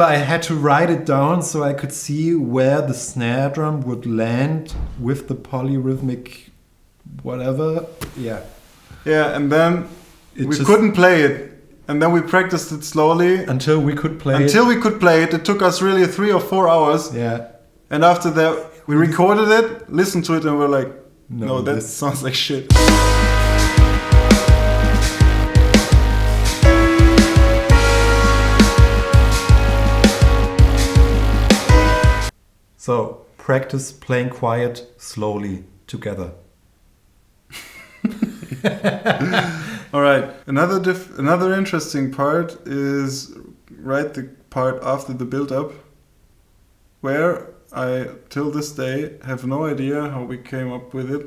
I had to write it down so I could see where the snare drum would land with the polyrhythmic whatever. Yeah. Yeah, and then we just couldn't play it. And then we practiced it slowly. until we could play Until it. we could play it. It took us really 3 or 4 hours. Yeah. And after that, we recorded it, listened to it, and we're like, no, that this sounds like shit. So, practice playing quiet slowly together. All right. Another interesting part is the part after the build-up, where I, till this day, have no idea how we came up with it.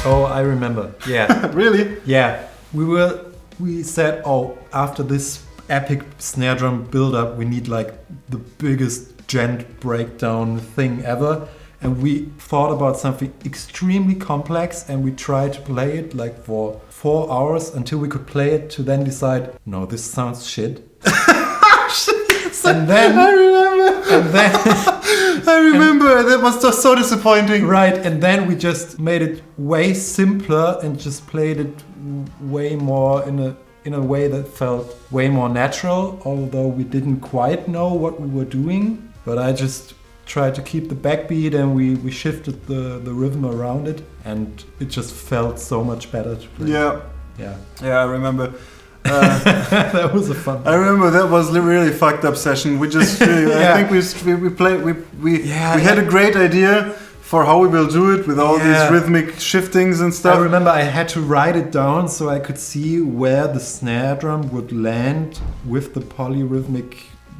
Oh, I remember. Yeah. Really? Yeah. We said, oh, after this epic snare drum build-up, we need like the biggest gent breakdown thing ever. And we thought about something extremely complex, and we tried to play it like for 4 hours until we could play it, to then decide, no, this sounds shit. And then I remember. And then I remember. That was just so disappointing. right, and then we just made it way simpler and just played it way more in a way that felt way more natural, although we didn't quite know what we were doing. But I just tried to keep the backbeat, and we shifted the rhythm around it, and it just felt so much better to play. Yeah, I remember. That was a fun. I remember that was a really fucked up session. We just really, I think we had a great idea for how we will do it with all these rhythmic shiftings and stuff. I remember I had to write it down so I could see where the snare drum would land with the polyrhythmic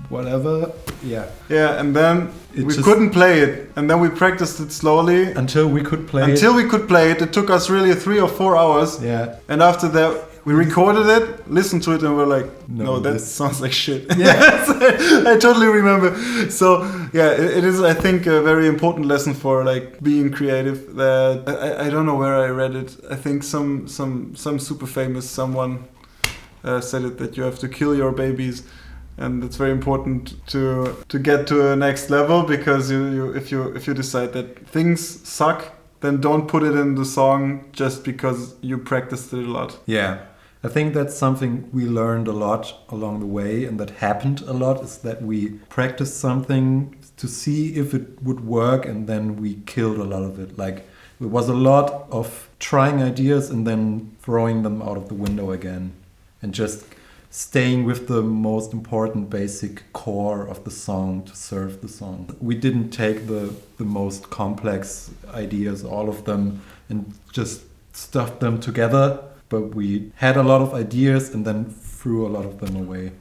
whatever. Yeah. Yeah, and then we just couldn't play it. And then we practiced it slowly. until we could play Until we could play it. It took us really 3 or 4 hours. Yeah. And after that, we recorded it, listened to it, and we're like, no, that this sounds like shit. Yeah. I totally remember. So yeah, it is, I think, a very important lesson for like being creative. That I don't know where I read it. I think some super famous someone said it, that you have to kill your babies. And it's very important to get to a next level, because if you decide that things suck, then don't put it in the song just because you practiced it a lot. Yeah. I think that's something we learned a lot along the way, and that happened a lot, is that we practiced something to see if it would work, and then we killed a lot of it. Like, it was a lot of trying ideas and then throwing them out of the window again, and just staying with the most important basic core of the song to serve the song. We didn't take the most complex ideas, all of them, and just stuffed them together, but we had a lot of ideas and then threw a lot of them away.